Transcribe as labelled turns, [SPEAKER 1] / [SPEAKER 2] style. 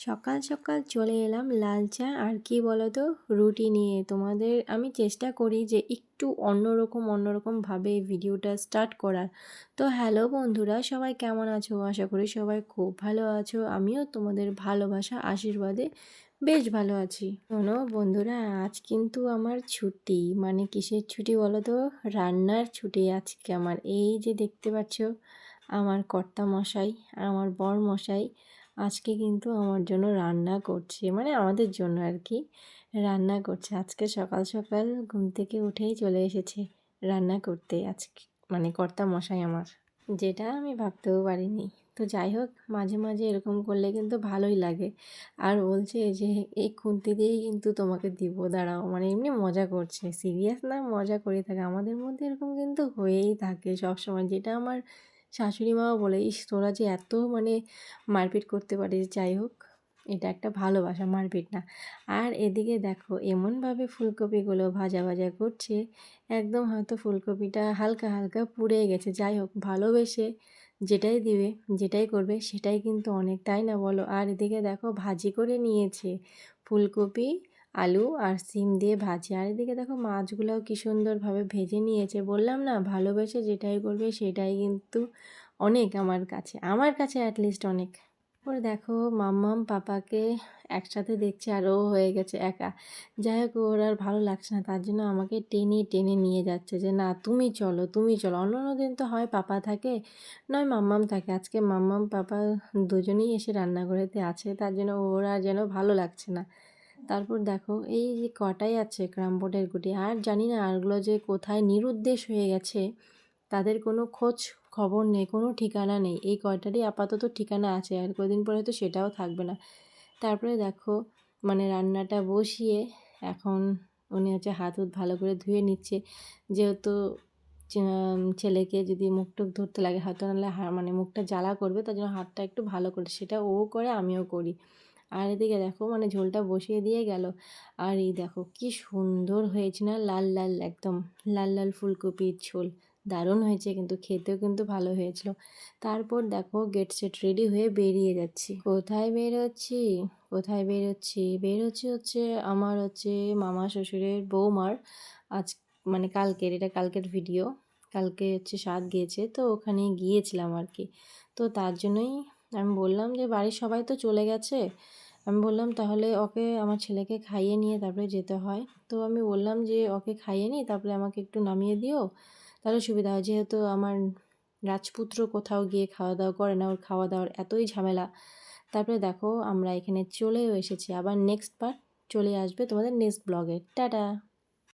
[SPEAKER 1] সকাল সকাল চলে এলাম লাল চা আর কি বলো তো রুটি নিয়ে। তোমাদের আমি চেষ্টা করি যে একটু অন্যরকমভাবে ভিডিওটা স্টার্ট করার। তো হ্যালো বন্ধুরা, সবাই কেমন আছো? আশা করি সবাই খুব ভালো আছো। আমিও তোমাদের ভালোবাসা আশীর্বাদে বেশ ভালো আছি। শোনো বন্ধুরা, আজ কিন্তু আমার ছুটি। মানে কিসের ছুটি বলো তো? রান্নার ছুটি আজকে আমার। এই যে দেখতে পাচ্ছ আমার কর্তা মশাই, আমার বর মশাই আজকে কিন্তু আমার জন্য রান্না করছে, মানে আমাদের জন্য আর কি রান্না করছে। আজকে সকাল সকাল ঘুম থেকে উঠেই চলে এসেছে রান্না করতে আজকে, মানে কর্তা মশাই আমার, যেটা আমি ভাবতেও পারিনি। তো যাই হোক, মাঝে মাঝে এরকম করলে কিন্তু ভালোই লাগে। আর বলছে যে এই খুন্তি দিয়েই কিন্তু তোমাকে দিব, দাঁড়াও, মানে এমনি মজা করছে, সিরিয়াস না, মজা করে থাকে। আমাদের মধ্যে এরকম কিন্তু হয়েই থাকে সবসময়, যেটা আমার শাশুড়ি মাও বলে, ইস তোরা যে এত মানে মারপিট করতে পারিস। যাই হোক, এটা একটা ভালোবাসা, মারপিট না। আর এদিকে দেখো এমনভাবে ফুলকপিগুলো ভাজা ভাজা করছে, একদম হয়তো ফুলকপিটা হালকা হালকা পুড়ে গেছে। যাই হোক, ভালোবেসে যেটাই দিবে, যেটাই করবে সেটাই কিন্তু অনেক, তাই না বলো? আর এদিকে দেখো ভাজি করে নিয়েছে ফুলকপি, আলু আর সিম দিয়ে ভাজি। আর এদিকে দেখো মাছগুলোও কি সুন্দরভাবে ভেজে নিয়েছে। বললাম না, ভালোবেসে যেটাই করবে সেটাই কিন্তু অনেক আমার কাছে অ্যাটলিস্ট অনেক। ওর দেখো মাম্মাম পাপাকে একসাথে দেখছে আর ও হয়ে গেছে একা। যাই হোক, ওর আর ভালো লাগছে না, তার জন্য আমাকে টেনে টেনে নিয়ে যাচ্ছে যে না তুমি চলো তুমি চলো। অন্য দিন তো হয় পাপা থাকে নয় মাম্মাম থাকে, আজকে মাম্মাম পাপা দুজনেই এসে রান্নাঘরেতে আছে, তার জন্য ওর আর যেন ভালো লাগছে না। তারপর দেখো এই যে কটাই আছে ক্রামবোর্ডের গুটি, আর জানি না আরগুলো যে কোথায় নিরুদ্দেশ হয়ে গেছে, তাদের কোনো খোঁজ খবর নেই, কোনো ঠিকানা নেই। এই কয়টারই আপাতত ঠিকানা আছে, আর কদিন পরে তো সেটাও থাকবে না। তারপরে দেখো মানে রান্নাটা বসিয়ে এখন উনি হচ্ছে হাত ভালো করে ধুয়ে নিচ্ছে, যেহেতু ছেলেকে যদি মুখ টুক ধরতে লাগে হয়তো, নাহলে মানে মুখটা জ্বালা করবে, তার জন্য হাতটা একটু ভালো করে, সেটা ও করে আমিও করি। আর এদিকে দেখো মানে ঝোলটা বসিয়ে দিয়ে গেল। আর এই দেখো কি সুন্দর হয়েছে না, লাল লাল, একদম লাল লাল ফুলকপির ঝোল, দারুণ হয়েছে, কিন্তু খেতেও কিন্তু ভালো হয়েছিল। তারপর দেখো গেট সেট রেডি হয়ে বেরিয়ে যাচ্ছি। কোথায় বেরোচ্ছি? হচ্ছে আমার হচ্ছে মামা শ্বশুরের বৌমার আজ, মানে কালকের ভিডিও। কালকে হচ্ছে সাত গিয়েছে, তো ওখানে গিয়েছিলাম আর কি। তো তার জন্যই আমি বললাম যে বাড়ির সবাই তো চলে গেছে, আমি বললাম তাহলে ওকে, আমার ছেলেকে খাইয়ে নিয়ে তারপরে যেতে হয়। তো আমি বললাম যে ওকে খাইয়ে নিই, তারপরে আমাকে একটু নামিয়ে দিও, তাহলে সুবিধা হয়। যেহেতু আমার রাজপুত্র কোথাও গিয়ে খাওয়া দাওয়া করে না, ওর খাওয়া দাওয়ার এতই ঝামেলা। তারপরে দেখো আমরা এখানে চলেও এসেছি। আবার নেক্সট পার্ট চলে আসবে তোমাদের নেক্সট ব্লগে। টাটা।